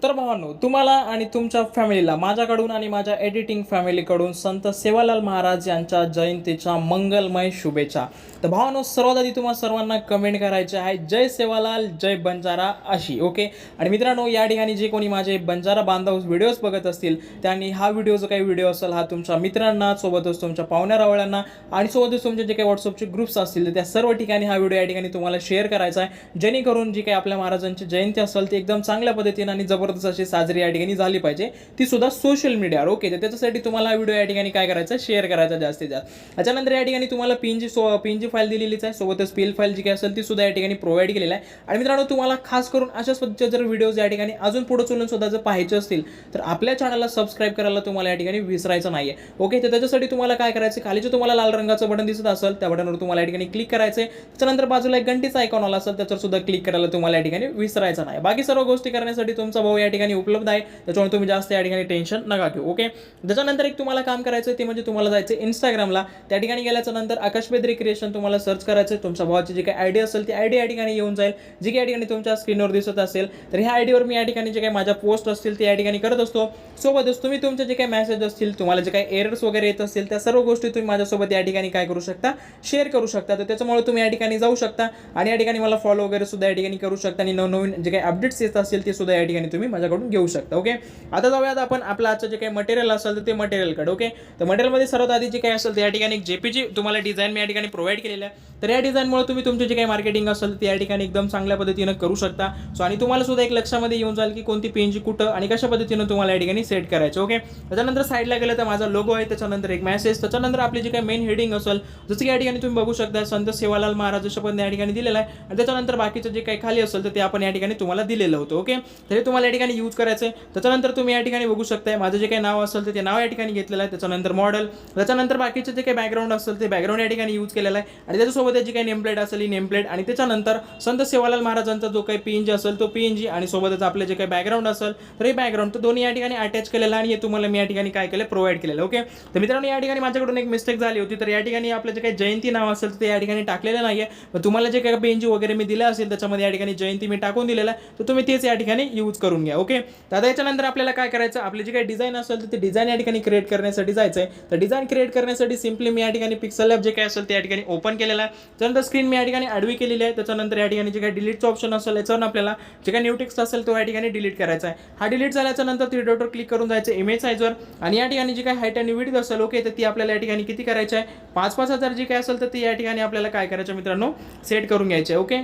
तर भावांनो, तुम्हाला आणि तुमच्या फॅमिलीला माझ्याकडून आणि माझ्या एडिटिंग फॅमिलीकडून संत सेवालाल महाराज यांच्या जयंतीच्या मंगलमय शुभेच्छा. तर भावांनो, सर्वात आधी तुम्हा सर्वांना कमेंट करायचे आहे जय सेवालाल जय बंजारा अशी. ओके. आणि मित्रांनो, या ठिकाणी जे कोणी माझे बंजारा बांधव व्हिडिओज बघत असतील त्यांनी हा व्हिडिओ जो काही व्हिडिओ असेल हा तुमच्या मित्रांना, सोबतच तुमच्या पाहुण्या रावळ्यांना आणि सोबतच तुमचे जे काही व्हॉट्सअपचे ग्रुप्स असतील त्या सर्व ठिकाणी हा व्हिडिओ या ठिकाणी तुम्हाला शेअर करायचा आहे, जेणेकरून जी काही आपल्या महाराजांची जयंती असेल ती एकदम चांगल्या पद्धतीने आणि जबरदस्त अशी साजरी या ठिकाणी झाली पाहिजे, ती सुद्धा सोशल मीडियावर. ओके. तर त्याच्यासाठी तुम्हाला हा व्हिडिओ या ठिकाणी काय करायचा, शेअर करायचा जास्तीत जास्त. त्याच्यानंतर या ठिकाणी तुम्हाला पीएनजी फाईल दिलेलीच आहे, सोबतच पीएल फाईल जी काही असेल ती सुद्धा या ठिकाणी प्रोव्हाइड केलेली आहे. आणि मित्रांनो, तुम्हाला खास करून अशाच पद्धतीचे जर व्हिडिओज या ठिकाणी अजून पुढे चलून सुद्धा जर पाहायचे असतील तर आपल्या चॅनलला सबस्क्राईब करायला तुम्हाला या ठिकाणी विसरायचं नाहीये. ओके. तर त्याच्यासाठी तुम्हाला काय करायचं, खाली जे तुम्हाला लाल रंगाचं बटन दिसत असेल त्या बटनवर तुम्हाला या ठिकाणी क्लिक करायचं. त्याच्यानंतर बाजूला एक घंटीचा आयकॉन आला असेल त्याच्यावर सुद्धा क्लिक करायला तुम्हाला या ठिकाणी विसरायचं नाही. बाकी सर्व गोष्टी करण्यासाठी तुमचा भाऊ या ठिकाणी उपलब्ध आहे, त्याच्यामुळे तुम्ही जास्त या ठिकाणी टेन्शन नका घेऊ. ओके. त्याच्यानंतर एक तुम्हाला काम करायचं ते म्हणजे तुम्हाला जायचं इंस्टाग्रामला. त्या ठिकाणी गेल्याच्या नंतर आकाश बेदरे क्रिएशन तुम्हाला सर्च करायचं. तुमच्या भावाची जी काही आयडी असेल ती आयडी या ठिकाणी येऊन जाईल, जी काही या ठिकाणी तुमच्या स्क्रीनवर दिसत असेल. तर ह्या आयडीवर मी या ठिकाणी जे काही माझ्या पोस्ट असतील ते या ठिकाणी करत असतो. सोबतच तुम्ही तुमचे जे काही मेसेज असतील, तुम्हाला जे काही एरर्स वगैरे येत असतील त्या सर्व गोष्टी तुम्ही माझ्यासोबत या ठिकाणी काय करू शकता, शेअर करू शकता. तर त्याच्यामुळे तुम्ही या ठिकाणी जाऊ शकता आणि या ठिकाणी मला फॉलो वगैरे सुद्धा या ठिकाणी करू शकता आणि नवनवीन जे काही अपडेट्स येत असतील ते सुद्धा या ठिकाणी तुम्ही माझ्याकडून घेऊ शकता. ओके. आता जाऊयात आपण आपलं आजचं जे काही मटेरियल असेल तर ते मटेरियलकडे. ओके. तर मटेरियलमध्ये सर्वात आधी जे काही असेल ते या ठिकाणी एक जेपीजी तुम्हाला डिझाईन मी या ठिकाणी प्रोव्हाइड केलेलं आहे. तर या डिझाईनमुळे तुम्ही तुमचे जे काही मार्केटिंग असेल ते या ठिकाणी एकदम चांगल्या पद्धतीनं करू शकता. सो आणि तुम्हाला सुद्धा एक लक्षामध्ये येऊन जाईल की कोणती पीएनजी कुठं आणि कशा पद्धतीनं तुम्हाला या ठिकाणी सेट करायचं. ओके. त्याच्यानंतर साईडला गेलं तर माझा लोगो आहे, त्याच्यानंतर एक मेसेज, त्याच्यानंतर आपली जे काही मेन हेडिंग असेल जसं की या ठिकाणी तुम्ही बघू शकता संत सेवालाल महाराज शपथ या ठिकाणी दिलेला आहे. आणि त्याच्यानंतर बाकीचं जे काही खाली असेल तर ते आपण या ठिकाणी तुम्हाला दिलेलं होतं. ओके. तर हे तुम्हाला या ठिकाणी यूज करायचं आहे. त्याच्यानंतर तुम्ही या ठिकाणी बघू शकता माझं जे काही नाव असेल तर ते नाव या ठिकाणी घेतलेलं आहे. त्याच्यानंतर मॉडेल, त्याच्यानंतर बाकीचे जे काही बॅकग्राऊंड असेल ते बॅकग्राऊंड या ठिकाणी यूज केलेलं आहे. आणि त्याच्यासोबत जी काही नेमप्लेट असेल ही नेमप्लेट, आणि त्याच्यानंतर संत सेवालाल महाराजांचा जो काही पीएनजी असेल तो पीएनजी, आणि सोबतच आपले जे काही बॅकग्राऊंड असेल तर हे बॅकग्राऊंड, तर दोन्ही या ठिकाणी अटॅच केलेलं आणि हे तुम्हाला मी या ठिकाणी काय केलं, प्रोव्हाइड केलेलं. ओके. तर मित्रांनो, या ठिकाणी माझ्याकडून एक मिस्टेक झाली होती. तर या ठिकाणी आपलं जे काही जयंती नाव असेल ते या ठिकाणी टाकलेलं नाहीये. पण तुम्हाला जे काही पीएनजी वगैरे मी दिलं असेल त्याच्यामध्ये या ठिकाणी जयंती मी टाकून दिलेलं आहे, तर तुम्ही तेच या ठिकाणी यूज करून घ्या. ओके. तर याच्यानंतर आपल्याला काय करायचं, आपली जे काही डिझाईन असेल तर ते डिझाईन या ठिकाणी क्रिएट करण्यासाठी जायचं आहे. तर डिझाईन क्रिएट करण्यासाठी सिम्पली मी या ठिकाणी पिक्सल लॅब जे काही असेल ते या ठिकाणी ओपन केलेलं आहे. त्यानंतर स्क्रीन मी या ठिकाणी आडवी केलेली आहे. त्याच्यानंतर या ठिकाणी जे काही डिलीटचं ऑप्शन असेल याच्यावर आपल्याला जे काही न्यू टेक्स्ट असेल तो या ठिकाणी डिलीट करायचा आहे. हा डिलीट झाल्याच्या नंतर थ्री डॉटवर क्लिक करून जायचं इमेज साईजवर, आणि या ठिकाणी जी काही हाईट आणि विड्थ असेल ओके तर ती आपल्याला या ठिकाणी किती करायची आहे, 5,000 जी काही असेल तर ती या ठिकाणी आपल्याला काय करायचं मित्रांनो, सेट करून घ्यायचे. ओके.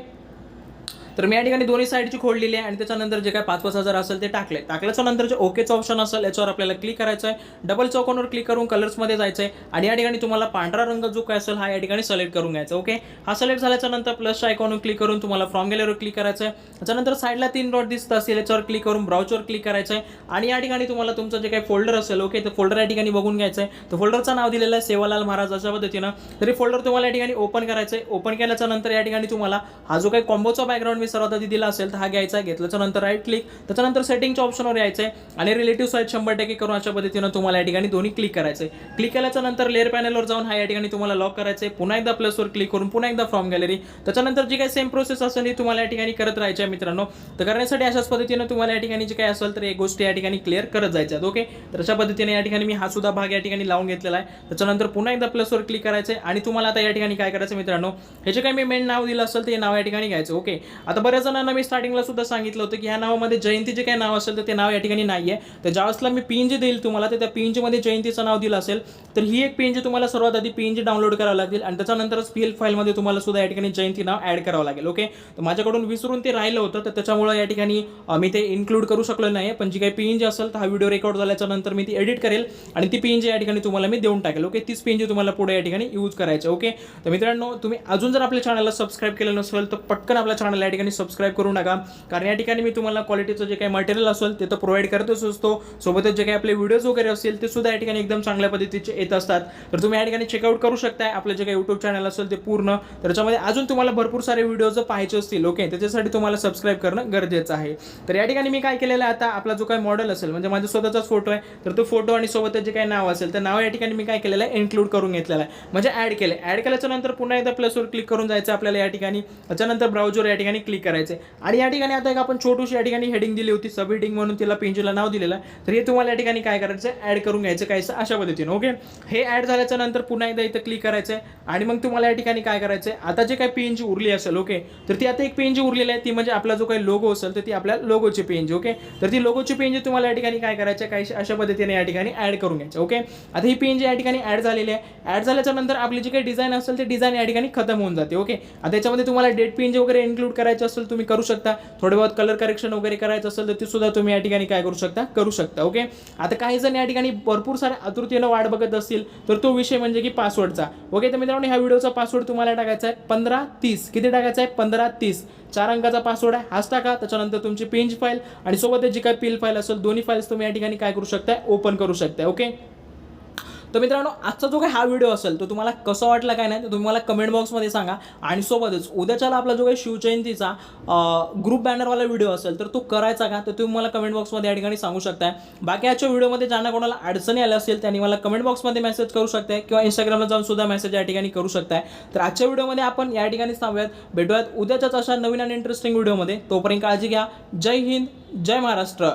तर मी या ठिकाणी दोन्ही साईडची खोडलेली आहे आणि त्याच्यानंतर जे काय 5,000 असेल ते टाकल्याच्या नंतर जे ओकेचं ऑप्शन असेल याच्यावर आपल्याला क्लिक करायचं आहे. डबल चौकोनवर क्लिक करून कलर्समध्ये जायचं आहे आणि या ठिकाणी तुम्हाला पांढरा रंग जो काय असेल हा या ठिकाणी सिलेक्ट करून घ्यायचा. ओके. हा सिलेक्ट झाल्याच्या नंतर प्लसच्या आयकॉनवर क्लिक करून तुम्हाला फ्रॉम गॅलरीवर क्लिक करायचं आहे. त्याच्यानंतर साईडला 3 डॉट दिसत असेल याच्यावर क्लिक करून ब्राउचवर क्लिक करायचं आहे आणि या ठिकाणी तुम्हाला तुमचं जे काही फोल्डर असेल ओके तर फोल्डर या ठिकाणी बघून घ्यायचं आहे. तर फोल्डरचं नाव दिलेलं आहे सेवालाल महाराज अशा पद्धतीनं. तरी फोल्डर तुम्हाला या ठिकाणी ओपन करायचं आहे. ओपन केल्याच्या नंतर या ठिकाणी तुम्हाला हा जो काही कॉम्बोचा बॅकग्राऊंड मी सर्वात आधी दिला असेल तर हा घ्यायचा. घेतल्याच्या नंतर राईट क्लिक, त्याच्यानंतर सेटिंगच्या ऑप्शनवर यायचं आहे आणि रिलेटिव्ह साईज 100% करून अशा पद्धतीनं तुम्हाला या ठिकाणी दोन्ही क्लिक करायचं आहे. क्लिक केल्याच्या नंतर लेअर पॅनलवर जाऊन हा या ठिकाणी तुम्हाला लॉक करायचं आहे. पुन्हा एकदा प्लसवर क्लिक करून पुन्हा एकदा फ्रॉम गॅलरी, त्याच्यानंतर जी काही सेम प्रोसेस असेल ही तुम्हाला या ठिकाणी करत राहायची आहे मित्रांनो. तर करण्यासाठी अशाच पद्धतीनं तुम्हाला या ठिकाणी जे काही असेल तर एक गोष्ट या ठिकाणी क्लिअर करत जायच्या आहेत. ओके. तर अशा पद्धतीने या ठिकाणी मी हा सुद्धा भाग या ठिकाणी लावून घेतलेला आहे. त्याच्यानंतर पुन्हा एकदा प्लसवर क्लिक करायचं आहे आणि तुम्हाला आता या ठिकाणी काय करायचं मित्रांनो, हे जे काही मी मेन नाव दिलं असेल ते नाव या ठिकाणी घ्यायचं. ओके. आता बऱ्याच जणांना मी स्टार्टिंगला सुद्धा सांगितलं होतं की ह्या नावामध्ये जयंती जे काही नाव असेल तर ते नाव या ठिकाणी नाहीये. तर ज्यावेळेसला मी पीएनजी देईल तुम्हाला तर त्या पीएनजी मध्ये जयंतीचं नाव दिलं असेल तर ही एक पीएनजी तुम्हाला सर्वात आधी पीएनजी डाउनलोड करावं लागेल आणि त्याच्यानंतरच पीएल फाईलमध्ये तुम्हाला सुद्धा या ठिकाणी जयंती नाव ऍड करावं लागेल. ओके. तर माझ्याकडून विसरून ते राहिलं होतं तर त्याच्यामुळे या ठिकाणी मी ते इन्क्लूड करू शकलो नाही. पण जी काही पीएनजी असेल तर हा व्हिडिओ रेकॉर्ड झाल्याच्या नंतर मी ती एडिट करेल आणि ती पीएनजी या ठिकाणी तुम्हाला मी देऊन टाकेल. ओके. तीच पीएनजी तुम्हाला पुढे या ठिकाणी यूज करायची. ओके. तर मित्रांनो, तुम्ही अजून जर आपल्या चॅनलला सबस्क्राईब केलं नसेल तर पटकन आपल्या चॅनलला या ठिकाणी सबस्क्राईब करू नका, कारण या ठिकाणी मी तुम्हाला क्वालिटीचं जे काही मटेरियल असेल ते तर प्रोव्हाइड करतच असतो. सोबतच जे काही आपले व्हिडिओज वगैरे असतील ते सुद्धा या ठिकाणी एकदम चांगल्या पद्धतीचे येत असतात. तर तुम्ही या ठिकाणी चेकआउट करू शकता आपलं जे काही यूट्यूब चॅनल असेल ते पूर्ण. तर त्याच्यामध्ये अजून तुम्हाला भरपूर सारे व्हिडिओज पाहायचे असतील ओके त्याच्यासाठी तुम्हाला सबस्क्राईब करणं गरजेचं आहे. तर या ठिकाणी मी काय केलेलं आहे, आता आपला जो काही मॉडेल असेल म्हणजे माझा स्वतःचाच फोटो आहे तर तो फोटो आणि सोबतच जे काही नाव असेल तर नाव या ठिकाणी मी काय केलेलं आहे, इन्क्लूड करून घेतलेलं आहे म्हणजे ऍड केलं. ऍड केल्याच्या नंतर पुन्हा एकदा प्लसवर क्लिक करून जायचं आपल्याला या ठिकाणी. त्याच्यानंतर ब्राउझर या ठिकाणी क्लिक करायचं आहे. आणि या ठिकाणी आता एक आपण छोटीशी या ठिकाणी हेडिंग दिली होती, सब हेडिंग म्हणून तिला पेजला नाव दिलेलं आहे. तर हे तुम्हाला या ठिकाणी काय करायचं आहे, ॲड करून घ्यायचं काहीसं अशा पद्धतीने. ओके, हे ॲड झाल्याच्या नंतर पुन्हा एकदा इथं क्लिक करायचं आहे आणि मग तुम्हाला या ठिकाणी काय करायचं आहे, आता जे काही पेज उरली असेल, ओके, तर ती आता एक पेज उरलेली आहे, ती म्हणजे आपला जो काही लोगो असेल तर ती आपल्या लोगोची पेज. ओके, तर ती लोगोची पेज तुम्हाला या ठिकाणी काय करायचं आहे, काही अशा पद्धतीने या ठिकाणी ॲड करून घ्यायचं. ओके, आता ही पेज या ठिकाणी ॲड झालेली आहे. ॲड झाल्याच्या नंतर आपली जी काही डिझाईन असेल ते डिझाईन या ठिकाणी खतम होऊन जाते. ओके, आता त्याच्यामध्ये तुम्हाला डेट पेज वगैरे इन्क्लूड करायचं असेल तुम्ही करू शकता. थोडे बहुत कलर करेक्शन वगैरे करायचं असेल तर ते सुद्धा तुम्ही या ठिकाणी काय करू शकता. ओके, आता काही जण या ठिकाणी भरपूर साऱ्या आतुरतेनं वाट बघत असतील तर तो विषय म्हणजे की पासवर्डचा. ओके, तर मित्रांनो ह्या व्हिडिओचा पासवर्ड तुम्हाला टाकायचा आहे 1530. किती टाकायचा आहे, 1530. 4 अंकाचा पासवर्ड आहे, हाच टाका. त्याच्यानंतर तुमची पेज फाईल आणि सोबत जी काही पील फाईल असेल दोन्ही फाईल्स तुम्ही या ठिकाणी काय करू शकताय, ओपन करू शकताय. ओके, तर मित्रांनो आजचा जो काही हा व्हिडिओ असेल तो तुम्हाला कसा वाटला काय नाही तर तुम्ही मला कमेंट बॉक्समध्ये सांगा. आणि सोबतच उद्याच्याला आपला जो काही शिवजयंतीचा ग्रुप बॅनरवाला व्हिडिओ असेल तर तो करायचा का, तर तुम्ही मला कमेंट बॉक्समध्ये या ठिकाणी सांगू शकताय. बाकी आजच्या व्हिडिओमध्ये ज्यांना कोणाला अडचणी आल्या असेल त्यांनी मला कमेंट बॉक्समध्ये मेसेज करू शकताय किंवा इंस्टाग्रामला जाऊन सुद्धा मेसेज या ठिकाणी करू शकताय. तर आजच्या व्हिडिओमध्ये आपण या ठिकाणी थांबूयात, भेटूयात उद्याच्याच अशा नवीन आणि इंटरेस्टिंग व्हिडिओमध्ये. तोपर्यंत काळजी घ्या. जय हिंद, जय महाराष्ट्र.